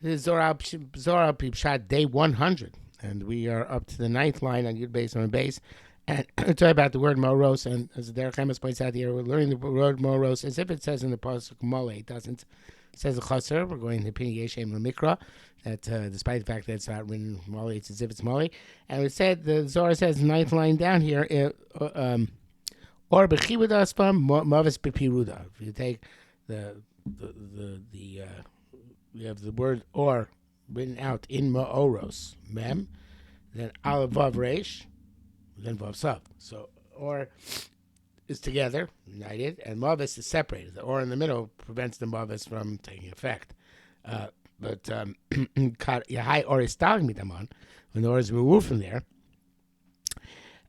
Zohar Pshat, day 100. And we are up to the ninth line on Yud Beis on base. And it's all about the word moros. And as Derek Hamas points out here, we're learning the word moros as if it says in the Pasuk mole. It doesn't. It says a chaser. We're going to Pini Yeshem Lemikra. That despite the fact that it's not written mole, it's as if it's mole. And it said, the Zohar says, ninth line down here, or bechivad asfam mavis bepiruda. If you take we have the word or written out in ma'oros, mem, then aleph vav resh, then vav sav. So or is together, united, and mavis is separated. The or in the middle prevents the mavis from taking effect. But yahai or is starting mitamon, when the or is removed from there.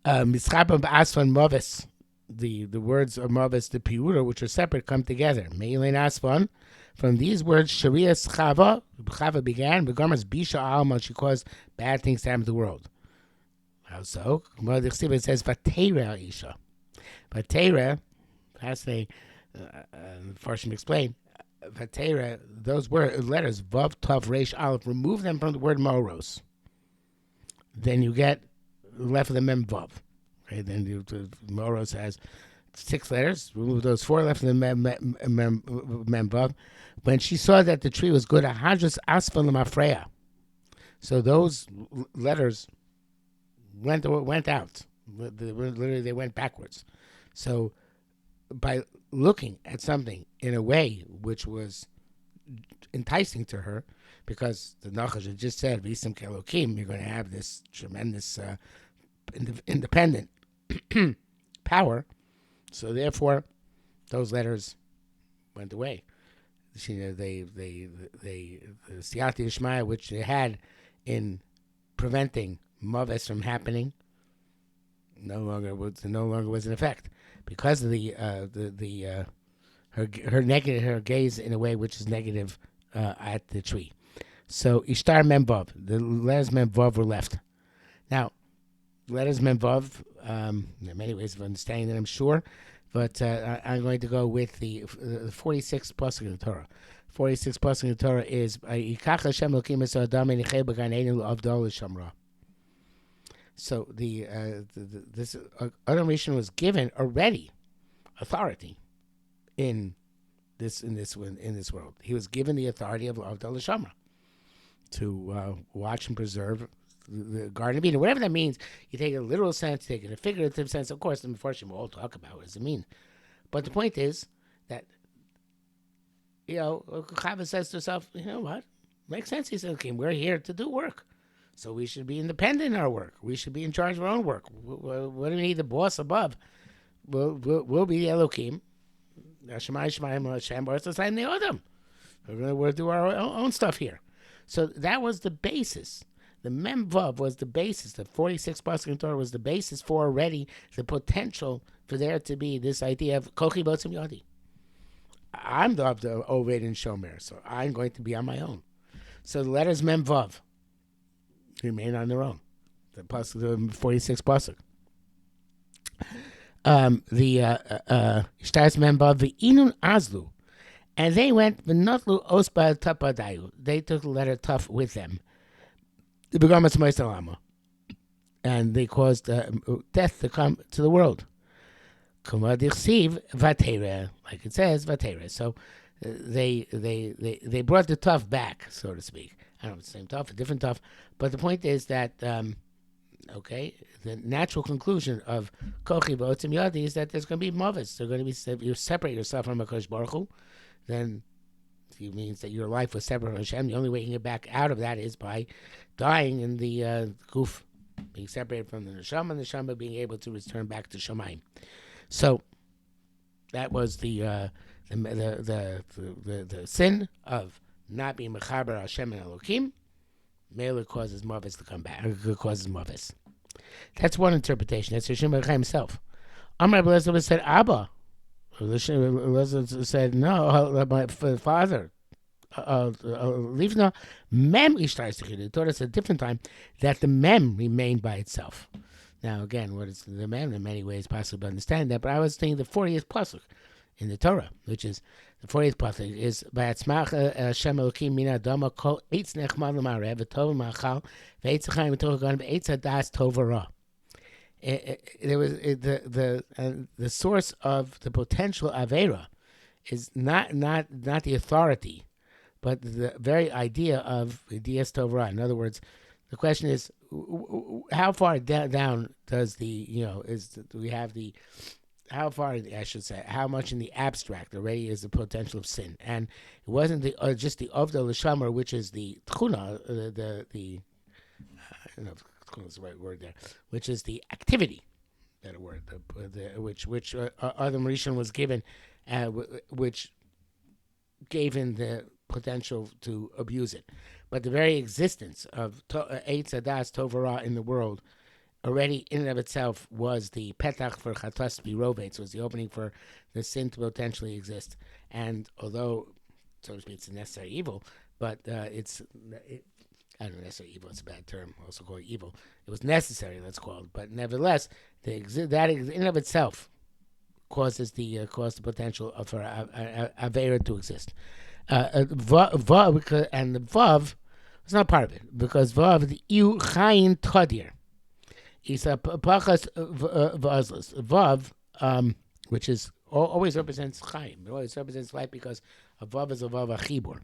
Mischabam asfan mavis. The words of mavis, the piura, which are separate, come together. Meilin asfan. From these words, Sharia Chava began, Begarmas Bisha Alma, she caused bad things to happen to the world. How so? It says, Vatera Isha. Vatera, fascinating, Farshim explained, Vatera, those letters, Vav, Tav, Resh, Aleph, remove them from the word Moros. Then you get left of the Mem Vav. Okay, then the Moros has 6 letters, remove those 4 left of the Mem Vav. When she saw that the tree was good, Ahadras Asfal Mafreya. So those letters went out. Literally, they went backwards. So by looking at something in a way which was enticing to her, because the Nachash had just said, V'isam Kelokim, you're going to have this tremendous independent power. So therefore, those letters went away. The Siyata Yishmaya, which they had in preventing Maves from happening, no longer was in effect because of her gaze in a way which is negative at the tree. So Ishtar Memvav, the letters Memvav were left. Now, letters Memvav, there are many ways of understanding that, I'm sure. But I'm going to go with the 46th pasuk in the Torah. 46th pasuk in the Torah is Yikach Hashem Elokim es Adam Enichei B'Ganeinu Avdol L'Shamra. So this Adam Rishon was given already authority in this world. He was given the authority of Avdol L'Shamra to watch and preserve the Garden of Eden, whatever that means. You take it in a literal sense, take it in a figurative sense. Of course, the Mefarshim will all talk about what does it mean. But the point is that, Chava says to herself, you know what? Makes sense. He said, okay, we're here to do work. So we should be independent in our work. We should be in charge of our own work. What do we need the boss above? We'll be the Elohim. We're going to do our own stuff here. So that was the basis. The Mem Vav was the basis. The 46th pasuk in Torah was the basis for already the potential for there to be this idea of Kochi Botzim Yodi. I'm the Oved and Shomer, so I'm going to be on my own. So the letters Mem Vav remain on their own. The 46th pasuk. Shtas Mem Vav v'inun azlu, and they went v'notlu osba tapadayu. They took the letter Tuf with them. And they caused death to come to the world. Like it says, Vatera. So they brought the Tuf back, so to speak. I don't know, the same Tuf, a different Tuf. But the point is that, the natural conclusion of Kochi V'otzim Yadi is that there's going to be Mavis. They're going to be, you separate yourself from HaKadosh Baruch Hu, then it means that your life was separate from Hashem. The only way you can get back out of that is by dying in the guf, being separated from the neshama, and the neshama being able to return back to Shamayim. So that was the sin of not being mechaber Hashem and Elokim. Mela causes mavis to come back. Causes mavis. That's one interpretation. That's Hashem himself. Amar Elazar said, Abba. Elazar said, no, my father. Livna mem ishtar. He taught us a different time that the mem remained by itself. Now, again, what is the mem? In many ways, possible to understand that, but I was thinking the 40th pasuk in the Torah, which is The 40th pasuk is Va'atzmach Hashem Elokim min Adama kol eitz nechmad l'marev v'tov ma'achal ve'etz chaim v'toch gan ve'etz hadas tov v'ra. There was the source of the potential avera is not the authority, but the very idea of dias tov v'ra. In other words, the question is, how far down does do we have the, how far, I should say, how much in the abstract already is the potential of sin? And it wasn't just the Ovda L'Shamar, which is the Tchuna, I don't know if Tchuna is the right word there, which is the activity, better word, which Adam Rishon was given, which gave him the potential to abuse it. But the very existence of Eitz Hadas Tov V'Ra in the world already in and of itself was the petach for chatas to be rovates, was the opening for the sin to potentially exist. And although, so to speak, it's a necessary evil, but I don't know, necessary evil, it's a bad term, also called evil. It was necessary, let's call it. But nevertheless, that in and of itself causes the potential for Avera to exist. And the Vav is not part of it, because Vav, the Iu Chayin Tadir, is a pachas v'azlas. Vav, which is always represents Chaim. It always represents life because a Vav is a Vav achibur.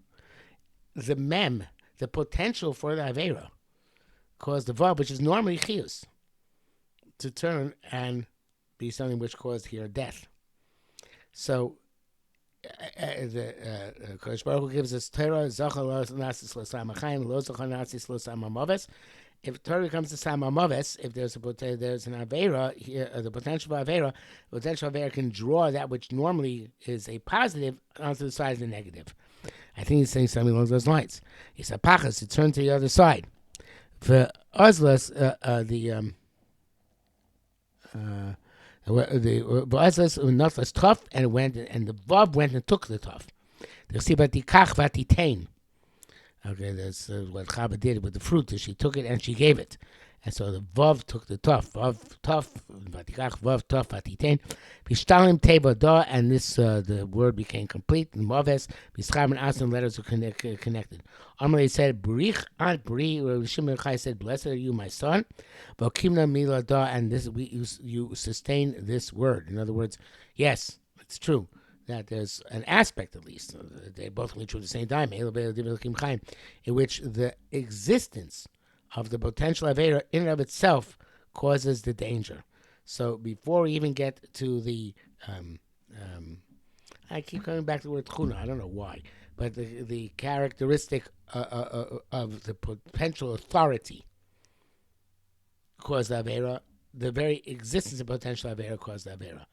The Mem, the potential for the Avera, caused the Vav, which is normally Chiyus, to turn and be something which caused here death. So, the Kodesh Baruch Hu gives us Torah, Zohar lo nasis lo sam achayim, lo zochar nasis lo sam amaves. If Torah comes to Sam Amaves, if there's an Avera here, the potential of Avera, the potential of Avera can draw that which normally is a positive onto the side of the negative. I think he's saying something along those lines. It's a pachas to turn to the other side. For Uzlas, the Uzlas not was tough, and the Vav went and took the tough. The Sibatikach Vatitain. Okay, that's what Chaba did with the fruit. She took it and she gave it. And so the Vav took the tough. Vav, tough, Vatikach, Vav, tough, Vatitein. Vishtalim Teva Da, and this, the word became complete. The Maves, Vishcham and Asim letters were connected. Amalei said, Brich Ant Bri, Shimon Chai said, Blessed are you, my son. Vokimna Mila Da, and this, you sustain this word. In other words, yes, it's true that there's an aspect, at least, they both only true at the same time, in which the existence of the potential Avera in and of itself causes the danger. So before we even get to the, I keep coming back to the word Tchuna, I don't know why, but the characteristic of the potential authority caused the Avera, the very existence of potential Avera caused the Avera.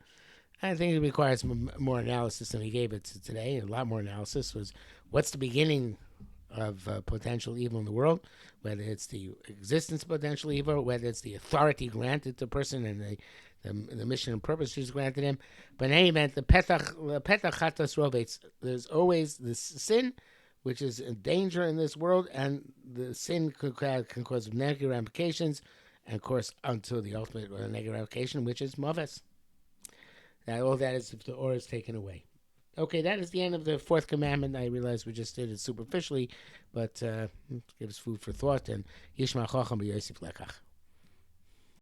I think it requires more analysis than we gave it today. A lot more analysis was what's the beginning of potential evil in the world, whether it's the existence of potential evil, whether it's the authority granted to a person and the mission and purpose she's granted him. But in any event, the petach chatas rovates, there's always this sin, which is a danger in this world, and the sin can cause negative ramifications, and of course, until the ultimate negative ramification, which is maves. Now, all that is if the or is taken away. Okay, that is the end of the fourth commandment. I realize we just did it superficially, but gives food for thought. And Yishma Chacham b'Yosef Lekach.